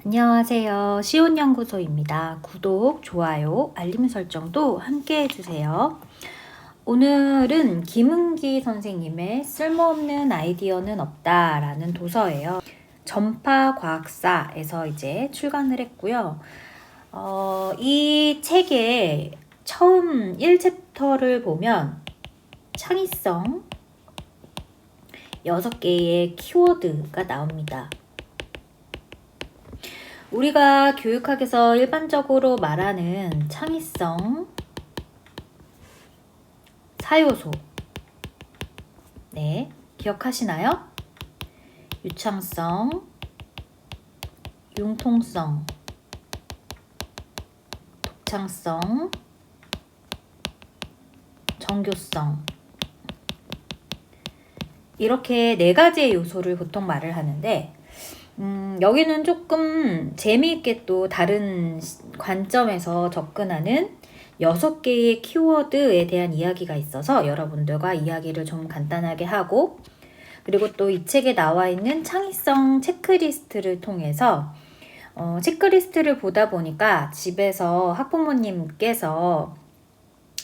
안녕하세요. 시온연구소입니다. 구독, 좋아요, 알림 설정도 함께 해주세요. 오늘은 김은기 선생님의 쓸모없는 아이디어는 없다 라는 도서예요. 전파과학사에서 이제 출간을 했고요. 이 책의 처음 1챕터를 보면 창의성 6개의 키워드가 나옵니다. 우리가 교육학에서 일반적으로 말하는 창의성, 사요소. 네, 기억하시나요? 유창성, 융통성, 독창성, 정교성. 이렇게 4가지의 요소를 보통 말을 하는데 여기는 조금 재미있게 또 다른 관점에서 접근하는 6개의 키워드에 대한 이야기가 있어서 여러분들과 이야기를 좀 간단하게 하고, 그리고 또 이 책에 나와 있는 창의성 체크리스트를 통해서 체크리스트를 보다 보니까 집에서 학부모님께서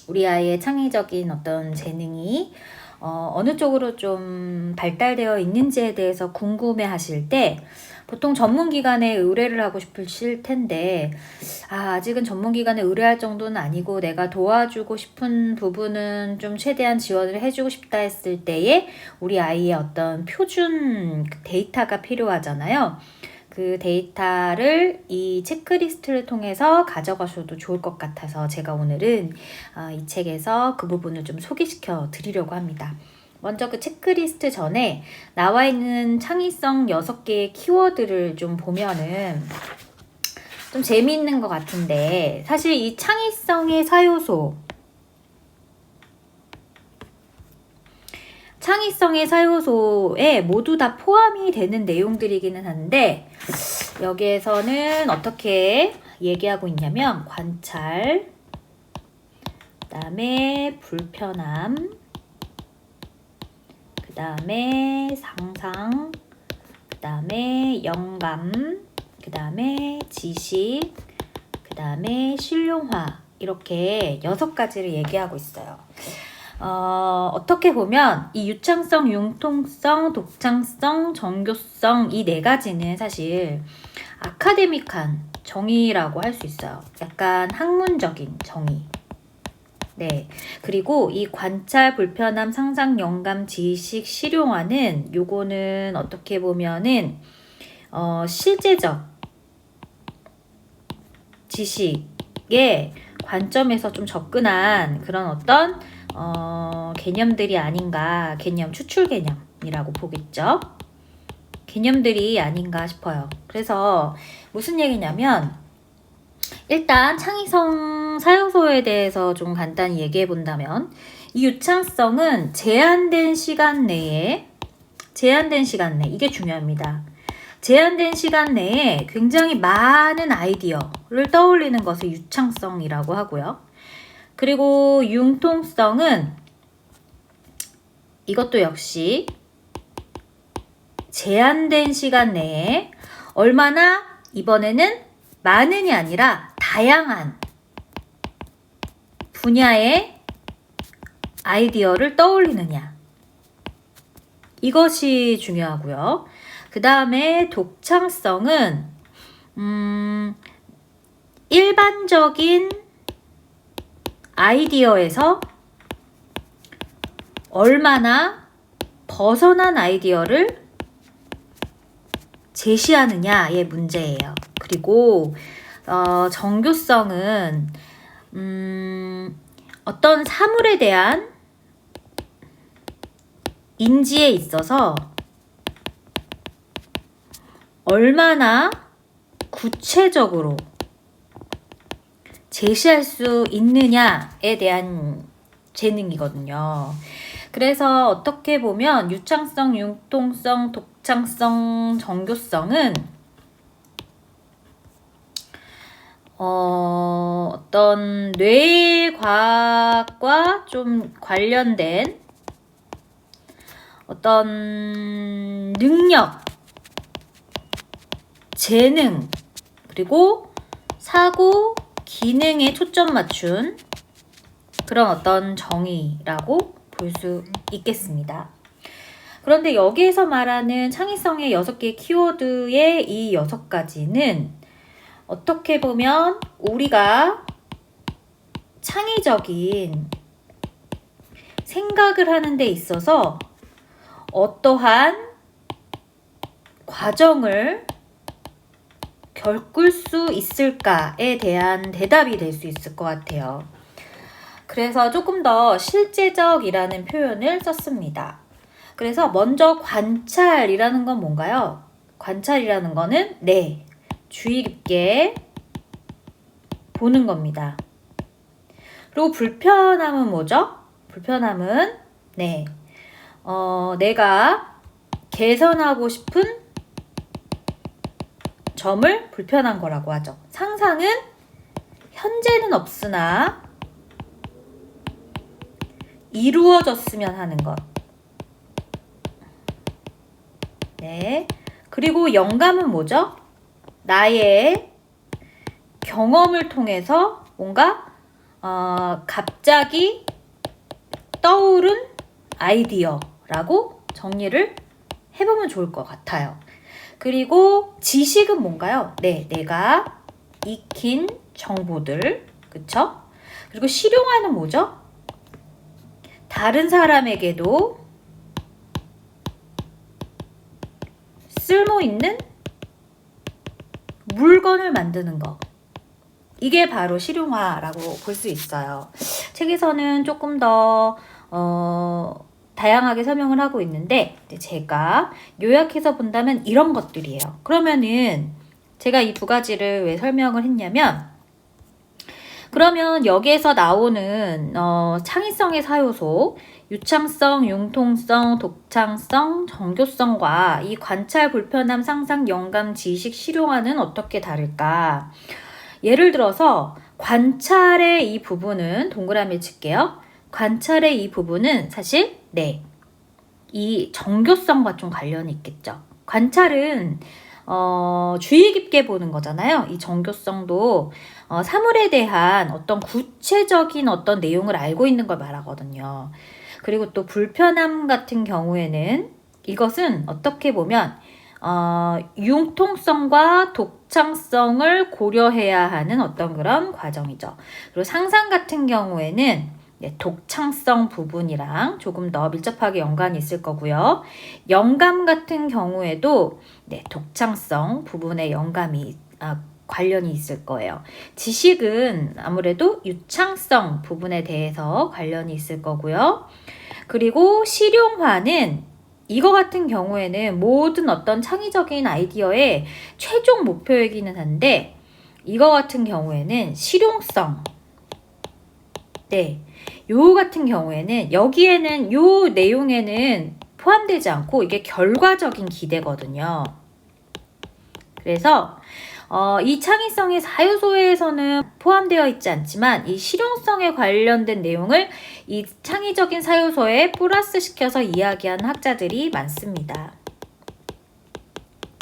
우리 아이의 창의적인 어떤 재능이 어느 쪽으로 좀 발달되어 있는지에 대해서 궁금해 하실 때 보통 전문기관에 의뢰를 하고 싶으실 텐데 아직은 전문기관에 의뢰할 정도는 아니고 내가 도와주고 싶은 부분은 좀 최대한 지원을 해주고 싶다 했을 때에 우리 아이의 어떤 표준 데이터가 필요하잖아요. 그 데이터를 이 체크리스트를 통해서 가져가셔도 좋을 것 같아서 제가 오늘은 이 책에서 그 부분을 좀 소개시켜 드리려고 합니다. 먼저 그 체크리스트 전에 나와 있는 창의성 6개의 키워드를 좀 보면은 좀 재미있는 것 같은데, 사실 이 창의성의 사요소에 모두 다 포함이 되는 내용들이기는 한데, 여기에서는 어떻게 얘기하고 있냐면 관찰, 그 다음에 불편함, 그 다음에 상상, 그 다음에 영감, 그 다음에 지식, 그 다음에 실용화, 이렇게 6가지를 얘기하고 있어요. 어떻게 보면 이 유창성, 융통성, 독창성, 정교성 이 4가지는 사실 아카데믹한 정의라고 할 수 있어요. 약간 학문적인 정의. 네. 그리고 이 관찰, 불편함, 상상, 영감, 지식, 실용화는 요거는 어떻게 보면은 실제적 지식의 관점에서 좀 접근한 그런 어떤 개념들이 아닌가, 개념, 추출 개념이라고 보겠죠. 개념들이 아닌가 싶어요. 그래서 무슨 얘기냐면 일단 창의성 사요소에 대해서 좀 간단히 얘기해 본다면 이 유창성은 제한된 시간 내에 이게 중요합니다. 제한된 시간 내에 굉장히 많은 아이디어를 떠올리는 것을 유창성이라고 하고요. 그리고 융통성은 이것도 역시 제한된 시간 내에 얼마나 이번에는 많은이 아니라 다양한 분야의 아이디어를 떠올리느냐, 이것이 중요하고요. 그 다음에 독창성은 일반적인 아이디어에서 얼마나 벗어난 아이디어를 제시하느냐의 문제예요. 그리고 정교성은 어떤 사물에 대한 인지에 있어서 얼마나 구체적으로 제시할 수 있느냐에 대한 재능이거든요. 그래서 어떻게 보면 유창성, 융통성, 독창성, 정교성은 어떤 뇌과학과 좀 관련된 어떤 능력, 재능, 그리고 사고 기능에 초점 맞춘 그런 어떤 정의라고 볼 수 있겠습니다. 그런데 여기에서 말하는 창의성의 6개의 키워드의 이 6가지는 어떻게 보면 우리가 창의적인 생각을 하는 데 있어서 어떠한 과정을 겪을 수 있을까에 대한 대답이 될 수 있을 것 같아요. 그래서 조금 더 실제적이라는 표현을 썼습니다. 그래서 먼저 관찰이라는 건 뭔가요? 관찰이라는 거는 주의 깊게 보는 겁니다. 그리고 불편함은 뭐죠? 불편함은 내가 개선하고 싶은 점을 불편한 거라고 하죠. 상상은 현재는 없으나 이루어졌으면 하는 것. 그리고 영감은 뭐죠? 나의 경험을 통해서 뭔가 갑자기 떠오른 아이디어라고 정리를 해보면 좋을 것 같아요. 그리고 지식은 뭔가요? 내가 익힌 정보들, 그쵸? 그리고 실용화는 뭐죠? 다른 사람에게도 쓸모있는 물건을 만드는 거. 이게 바로 실용화라고 볼 수 있어요. 책에서는 조금 더 다양하게 설명을 하고 있는데 제가 요약해서 본다면 이런 것들이에요. 그러면은 제가 이 2가지를 왜 설명을 했냐면 그러면 여기에서 나오는 창의성의 4요소 유창성, 융통성, 독창성, 정교성과 이 관찰, 불편함, 상상, 영감, 지식, 실용화는 어떻게 다를까? 예를 들어서 관찰의 이 부분은 동그라미 칠게요. 관찰의 이 부분은 사실 이 정교성과 좀 관련이 있겠죠. 관찰은 주의 깊게 보는 거잖아요. 이 정교성도 사물에 대한 어떤 구체적인 어떤 내용을 알고 있는 걸 말하거든요. 그리고 또 불편함 같은 경우에는 이것은 어떻게 보면 융통성과 독창성을 고려해야 하는 어떤 그런 과정이죠. 그리고 상상 같은 경우에는 독창성 부분이랑 조금 더 밀접하게 연관이 있을 거고요. 영감 같은 경우에도 독창성 부분에 관련이 있을 거예요. 지식은 아무래도 유창성 부분에 대해서 관련이 있을 거고요. 그리고 실용화는 이거 같은 경우에는 모든 어떤 창의적인 아이디어의 최종 목표이기는 한데 이거 같은 경우에는 실용성 요 같은 경우에는 여기에는 요 내용에는 포함되지 않고 이게 결과적인 기대거든요. 그래서 이 창의성의 4요소에서는 포함되어 있지 않지만 이 실용성에 관련된 내용을 이 창의적인 4요소에 플러스 시켜서 이야기하는 학자들이 많습니다.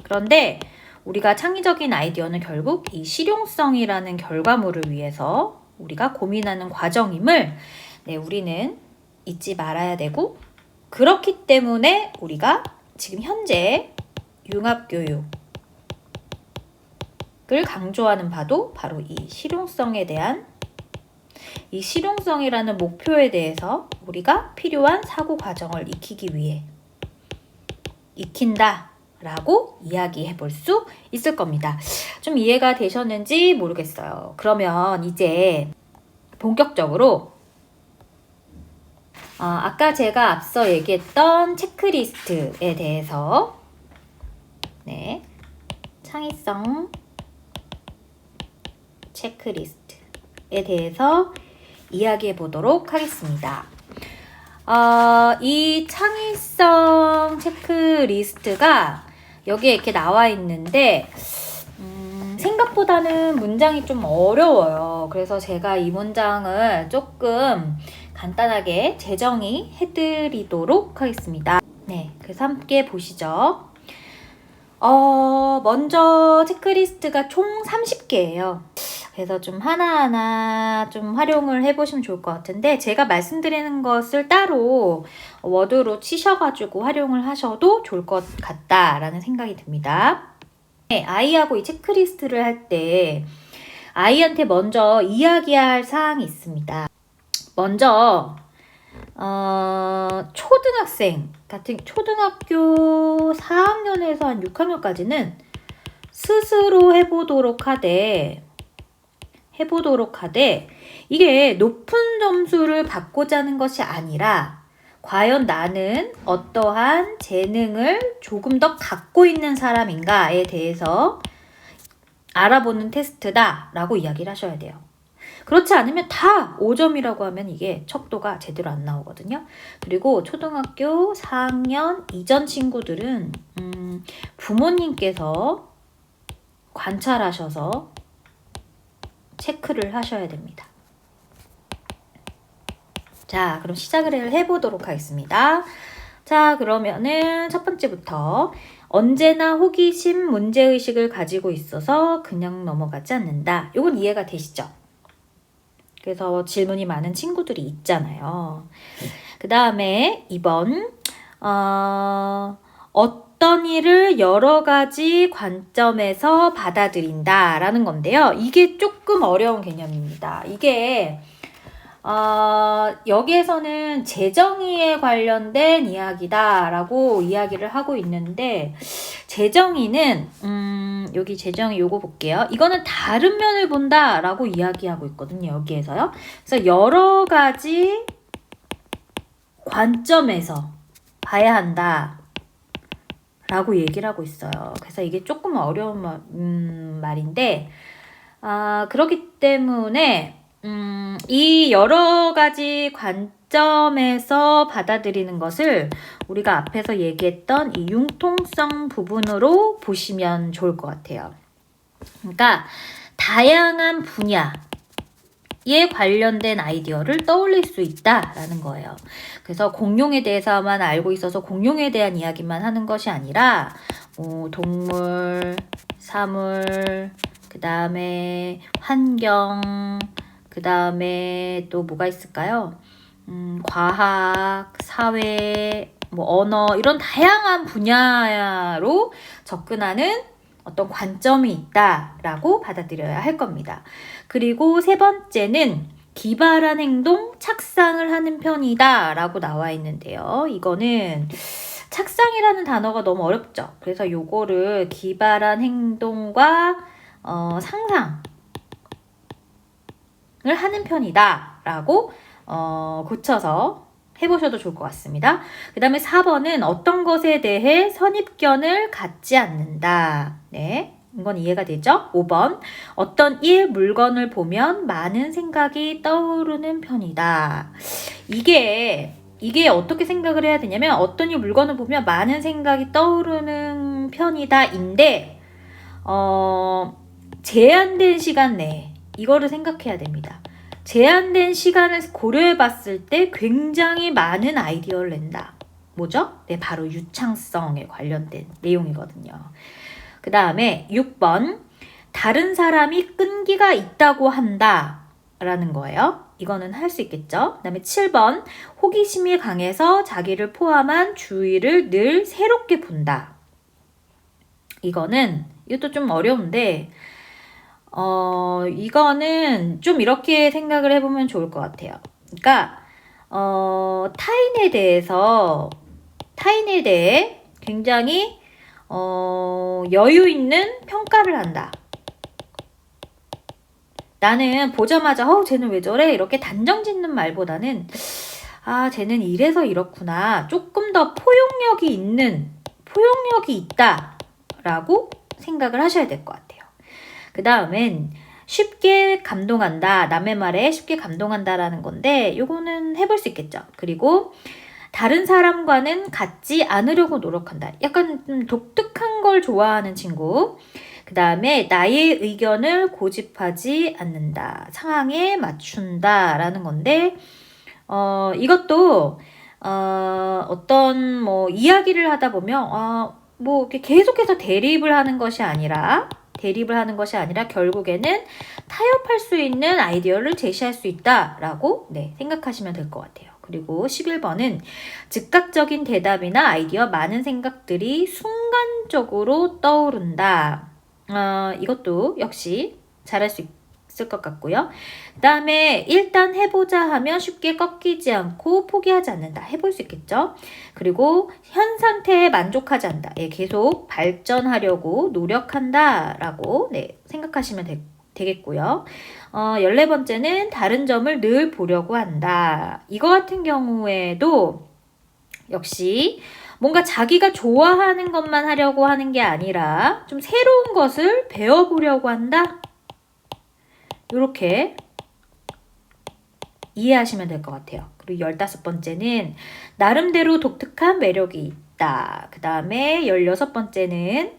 그런데 우리가 창의적인 아이디어는 결국 이 실용성이라는 결과물을 위해서 우리가 고민하는 과정임을 우리는 잊지 말아야 되고 그렇기 때문에 우리가 지금 현재 융합교육 을 강조하는 바도 바로 이 실용성에 대한 이 실용성이라는 목표에 대해서 우리가 필요한 사고 과정을 익힌다 라고 이야기해 볼 수 있을 겁니다. 좀 이해가 되셨는지 모르겠어요. 그러면 이제 본격적으로 아까 제가 앞서 얘기했던 체크리스트에 대해서 창의성 체크리스트에 대해서 이야기해 보도록 하겠습니다. 이 창의성 체크리스트가 여기에 이렇게 나와 있는데 생각보다는 문장이 좀 어려워요. 그래서 제가 이 문장을 조금 간단하게 재정의 해드리도록 하겠습니다. 그래서 함께 보시죠. 먼저 체크리스트가 총 30개예요. 그래서 좀 하나하나 좀 활용을 해보시면 좋을 것 같은데, 제가 말씀드리는 것을 따로 워드로 치셔가지고 활용을 하셔도 좋을 것 같다라는 생각이 듭니다. 네, 아이하고 이 체크리스트를 할 때 아이한테 먼저 이야기할 사항이 있습니다. 먼저 초등학생 같은 초등학교 4학년에서 한 6학년까지는 스스로 해보도록 하되 이게 높은 점수를 받고자 하는 것이 아니라 과연 나는 어떠한 재능을 조금 더 갖고 있는 사람인가에 대해서 알아보는 테스트다 라고 이야기를 하셔야 돼요. 그렇지 않으면 다 5점이라고 하면 이게 척도가 제대로 안 나오거든요. 그리고 초등학교 4학년 이전 친구들은 부모님께서 관찰하셔서 체크를 하셔야 됩니다. 자, 그럼 시작을 해보도록 하겠습니다. 자, 그러면은 첫 번째부터 언제나 호기심, 문제의식을 가지고 있어서 그냥 넘어가지 않는다. 이건 이해가 되시죠? 그래서 질문이 많은 친구들이 있잖아요. 그 다음에 2번 어떤 일을 여러 가지 관점에서 받아들인다라는 건데요. 이게 조금 어려운 개념입니다. 이게 여기에서는 재정의에 관련된 이야기다라고 이야기를 하고 있는데, 재정의는 여기 재정의 요거 볼게요. 이거는 다른 면을 본다라고 이야기하고 있거든요. 여기에서요. 그래서 여러 가지 관점에서 봐야 한다 라고 얘기를 하고 있어요. 그래서 이게 조금 어려운 말인데, 그렇기 때문에 이 여러 가지 관점에서 받아들이는 것을 우리가 앞에서 얘기했던 이 융통성 부분으로 보시면 좋을 것 같아요. 그러니까 다양한 분야에 관련된 아이디어를 떠올릴 수 있다라는 거예요. 그래서 공룡에 대해서만 알고 있어서 공룡에 대한 이야기만 하는 것이 아니라 동물, 사물, 그 다음에 환경, 그 다음에 또 뭐가 있을까요? 과학, 사회, 언어, 이런 다양한 분야로 접근하는 어떤 관점이 있다라고 받아들여야 할 겁니다. 그리고 세 번째는 기발한 행동, 착상을 하는 편이다 라고 나와 있는데요. 이거는 착상이라는 단어가 너무 어렵죠. 그래서 요거를 기발한 행동과 상상 하는 편이다 라고 고쳐서 해보셔도 좋을 것 같습니다. 그 다음에 4번은 어떤 것에 대해 선입견을 갖지 않는다. 네, 이건 이해가 되죠? 5번 어떤 일, 물건을 보면 많은 생각이 떠오르는 편이다. 이게 어떻게 생각을 해야 되냐면, 어떤 일, 물건을 보면 많은 생각이 떠오르는 편이다 인데 제한된 시간 내에 이거를 생각해야 됩니다. 제한된 시간을 고려해 봤을 때 굉장히 많은 아이디어를 낸다. 뭐죠? 네, 바로 유창성에 관련된 내용이거든요. 그 다음에 6번 다른 사람이 끈기가 있다고 한다 라는 거예요. 이거는 할 수 있겠죠. 그 다음에 7번 호기심이 강해서 자기를 포함한 주위를 늘 새롭게 본다. 이것도 좀 어려운데 이거는 좀 이렇게 생각을 해보면 좋을 것 같아요. 그러니까 타인에 대해 굉장히 여유 있는 평가를 한다. 나는 보자마자 쟤는 왜 저래? 이렇게 단정 짓는 말보다는 쟤는 이래서 이렇구나. 조금 더 포용력이 있다 라고 생각을 하셔야 될 것 같아요. 그 다음엔 쉽게 감동한다. 남의 말에 쉽게 감동한다라는 건데, 요거는 해볼 수 있겠죠. 그리고 다른 사람과는 같지 않으려고 노력한다. 약간 좀 독특한 걸 좋아하는 친구. 그 다음에 나의 의견을 고집하지 않는다. 상황에 맞춘다. 라는 건데, 이것도 어떤 이야기를 하다 보면 뭐 이렇게 계속해서 대립을 하는 것이 아니라 결국에는 타협할 수 있는 아이디어를 제시할 수 있다라고 생각하시면 될 것 같아요. 그리고 11번은 즉각적인 대답이나 아이디어, 많은 생각들이 순간적으로 떠오른다. 이것도 역시 잘할 수 있을 것 같고요. 그 다음에 일단 해보자 하면 쉽게 꺾이지 않고 포기하지 않는다. 해볼 수 있겠죠. 그리고 현 상태에 만족하지 않는다. 계속 발전하려고 노력한다 라고 생각하시면 되겠고요. 14번째는 다른 점을 늘 보려고 한다. 이거 같은 경우에도 역시 뭔가 자기가 좋아하는 것만 하려고 하는 게 아니라 좀 새로운 것을 배워보려고 한다. 이렇게 이해하시면 될 것 같아요. 그리고 15번째는 나름대로 독특한 매력이 있다. 그 다음에 16번째는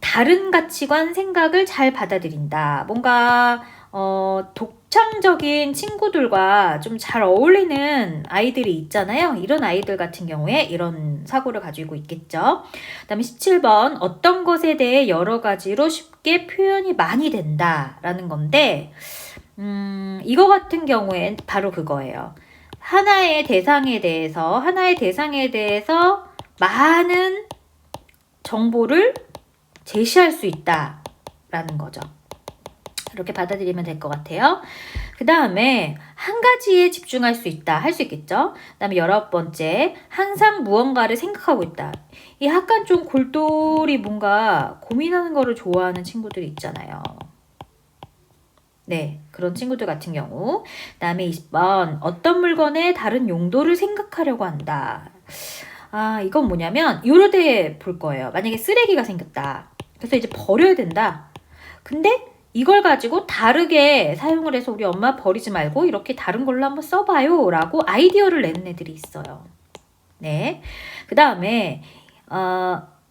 다른 가치관, 생각을 잘 받아들인다. 뭔가 독창적인 친구들과 좀 잘 어울리는 아이들이 있잖아요. 이런 아이들 같은 경우에 이런 사고를 가지고 있겠죠. 그 다음에 17번 어떤 것에 대해 여러 가지로 쉽게 표현이 많이 된다라는 건데 이거 같은 경우엔 바로 그거예요. 하나의 대상에 대해서 많은 정보를 제시할 수 있다라는 거죠. 이렇게 받아들이면 될 것 같아요. 그 다음에 한 가지에 집중할 수 있다. 할 수 있겠죠. 그 다음에 19번째, 항상 무언가를 생각하고 있다. 이 약간 좀 골똘히 뭔가 고민하는 거를 좋아하는 친구들이 있잖아요. 네, 그런 친구들 같은 경우. 그 다음에 20번, 어떤 물건의 다른 용도를 생각하려고 한다. 이건 뭐냐면 요럴 때 볼 거예요. 만약에 쓰레기가 생겼다. 그래서 이제 버려야 된다. 근데 이걸 가지고 다르게 사용을 해서 우리 엄마 버리지 말고 이렇게 다른 걸로 한번 써봐요 라고 아이디어를 내는 애들이 있어요. 네. 그 다음에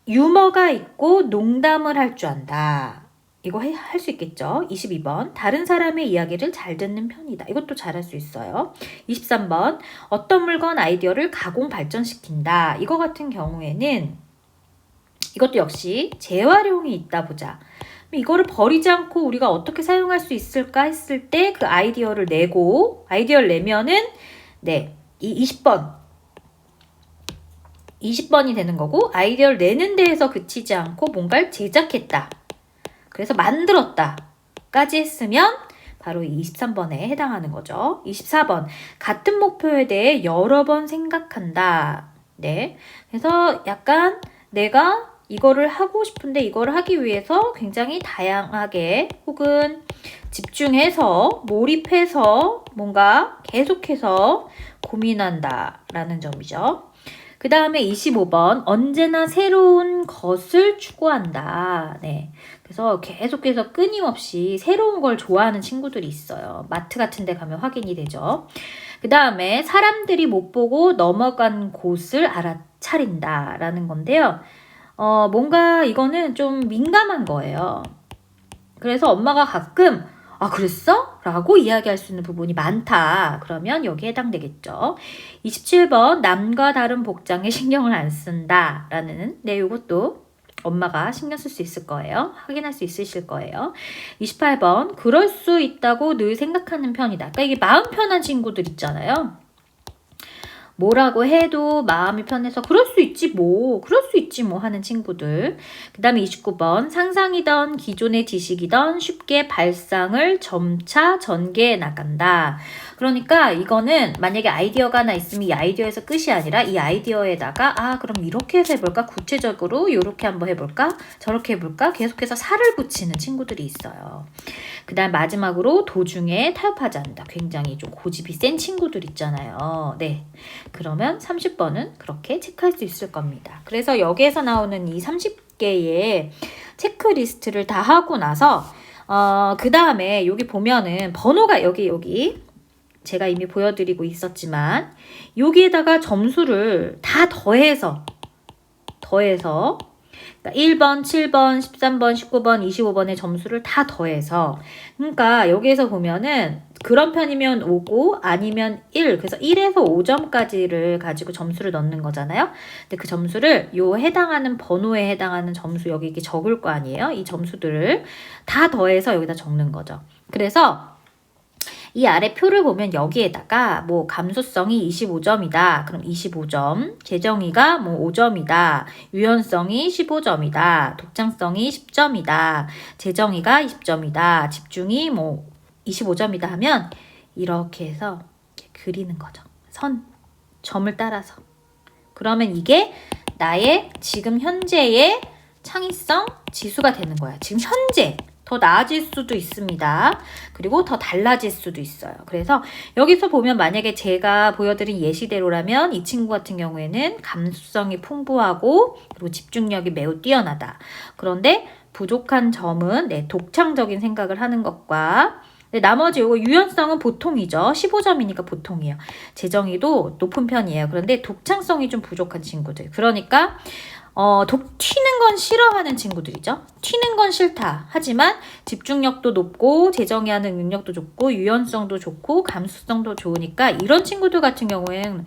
유머가 있고 농담을 할 줄 안다. 이거 할 수 있겠죠. 22번 다른 사람의 이야기를 잘 듣는 편이다. 이것도 잘할 수 있어요. 23번 어떤 물건 아이디어를 가공 발전시킨다. 이거 같은 경우에는 이것도 역시 재활용이 있다 보자. 이거를 버리지 않고 우리가 어떻게 사용할 수 있을까 했을 때 그 아이디어를 내면은 이 20번이 되는 거고 아이디어를 내는 데에서 그치지 않고 뭔가를 제작했다. 그래서 만들었다까지 했으면 바로 이 23번에 해당하는 거죠. 24번 같은 목표에 대해 여러 번 생각한다. 네, 그래서 약간 내가 이거를 하고 싶은데 이거를 하기 위해서 굉장히 다양하게 혹은 집중해서 몰입해서 뭔가 계속해서 고민한다라는 점이죠. 그 다음에 25번 언제나 새로운 것을 추구한다. 네. 그래서 계속해서 끊임없이 새로운 걸 좋아하는 친구들이 있어요. 마트 같은 데 가면 확인이 되죠. 그 다음에 사람들이 못 보고 넘어간 곳을 알아차린다 라는 건데요. 뭔가 이거는 좀 민감한 거예요. 그래서 엄마가 가끔 그랬어? 라고 이야기할 수 있는 부분이 많다. 그러면 여기에 해당되겠죠. 27번 남과 다른 복장에 신경을 안 쓴다 라는 이것도 엄마가 신경 쓸 수 있을 거예요. 확인할 수 있으실 거예요. 28번 그럴 수 있다고 늘 생각하는 편이다. 그러니까 이게 마음 편한 친구들 있잖아요. 뭐라고 해도 마음이 편해서 그럴 수 있지 뭐 하는 친구들. 그 다음에 29번 상상이던 기존의 지식이던 쉽게 발상을 점차 전개해 나간다. 그러니까 이거는 만약에 아이디어가 하나 있으면 이 아이디어에서 끝이 아니라 이 아이디어에다가 그럼 이렇게 해서 해볼까? 구체적으로 이렇게 한번 해볼까? 저렇게 해볼까? 계속해서 살을 붙이는 친구들이 있어요. 그 다음 마지막으로 도중에 타협하지 않는다. 굉장히 좀 고집이 센 친구들 있잖아요. 네. 그러면 30번은 그렇게 체크할 수 있을 겁니다. 그래서 여기에서 나오는 이 30개의 체크리스트를 다 하고 나서 그 다음에 여기 보면은 번호가 여기 제가 이미 보여드리고 있었지만 여기에다가 점수를 다 더해서 그러니까 1번, 7번, 13번, 19번, 25번의 점수를 다 더해서, 그러니까 여기에서 보면은 그런 편이면 5고 아니면 1, 그래서 1에서 5점까지를 가지고 점수를 넣는 거잖아요. 근데 그 점수를 요 해당하는 번호에 해당하는 점수 여기 이렇게 적을 거 아니에요. 이 점수들을 다 더해서 여기다 적는 거죠. 그래서 이 아래 표를 보면 여기에다가 뭐 감수성이 25점이다. 그럼 25점. 재정의가 뭐 5점이다. 유연성이 15점이다. 독창성이 10점이다. 재정의가 20점이다. 집중이 뭐 25점이다 하면 이렇게 해서 이렇게 그리는 거죠. 점을 따라서. 그러면 이게 나의 지금 현재의 창의성 지수가 되는 거야. 지금 현재. 더 나아질 수도 있습니다. 그리고 더 달라질 수도 있어요. 그래서 여기서 보면 만약에 제가 보여드린 예시대로라면 이 친구 같은 경우에는 감수성이 풍부하고 그리고 집중력이 매우 뛰어나다. 그런데 부족한 점은 독창적인 생각을 하는 것과 나머지 요거 유연성은 보통이죠. 15점이니까 보통이에요. 재정의도 높은 편이에요. 그런데 독창성이 좀 부족한 친구들. 그러니까 튀는 건 싫어하는 친구들이죠. 튀는 건 싫다. 하지만 집중력도 높고 재정의하는 능력도 좋고 유연성도 좋고 감수성도 좋으니까 이런 친구들 같은 경우에는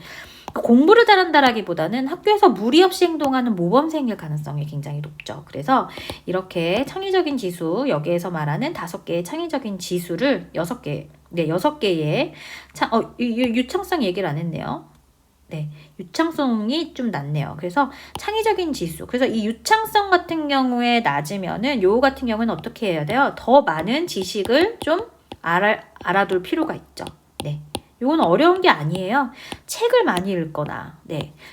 공부를 잘한다라기보다는 학교에서 무리 없이 행동하는 모범생일 가능성이 굉장히 높죠. 그래서 이렇게 창의적인 지수, 여기에서 말하는 5개의 창의적인 지수를 6개, 6개의 유창성 얘기를 안 했네요. 유창성이 좀 낮네요. 그래서 창의적인 지수. 그래서 이 유창성 같은 경우에 낮으면은 요 같은 경우는 어떻게 해야 돼요? 더 많은 지식을 좀 알아둘 필요가 있죠. 요건 어려운 게 아니에요. 책을 많이 읽거나,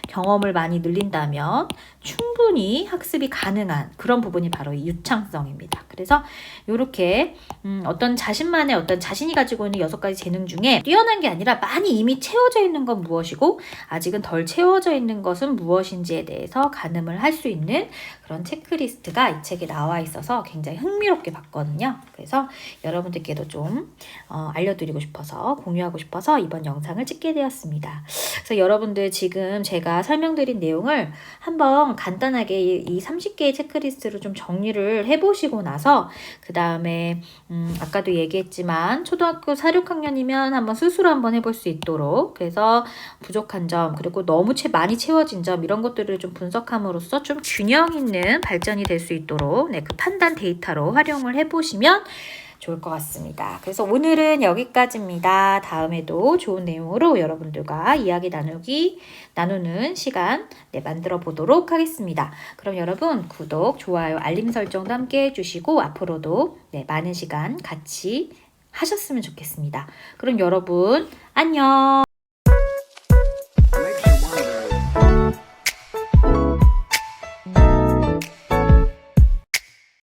경험을 많이 늘린다면 충분히 학습이 가능한 그런 부분이 바로 이 유창성입니다. 그래서 요렇게 어떤 자신만의 어떤 자신이 가지고 있는 6가지 재능 중에 뛰어난 게 아니라 많이 이미 채워져 있는 건 무엇이고 아직은 덜 채워져 있는 것은 무엇인지에 대해서 가늠을 할 수 있는 그런 체크리스트가 이 책에 나와 있어서 굉장히 흥미롭게 봤거든요. 그래서 여러분들께도 좀 알려드리고 싶어서 공유하고 싶어서 이번 영상을 찍게 되었습니다. 그래서 여러분들 지금 제가 설명드린 내용을 한번 간단하게 이 30개의 체크리스트로 좀 정리를 해보시고 나서 그 다음에 아까도 얘기했지만 초등학교 4, 6학년이면 한번 스스로 한번 해볼 수 있도록 그래서 부족한 점 그리고 너무 많이 채워진 점 이런 것들을 좀 분석함으로써 좀 균형 있는 발전이 될 수 있도록 그 판단 데이터로 활용을 해보시면 좋을 것 같습니다. 그래서 오늘은 여기까지입니다. 다음에도 좋은 내용으로 여러분들과 이야기 나누는 시간 만들어 보도록 하겠습니다. 그럼 여러분 구독, 좋아요, 알림 설정도 함께 해주시고 앞으로도 많은 시간 같이 하셨으면 좋겠습니다. 그럼 여러분 안녕.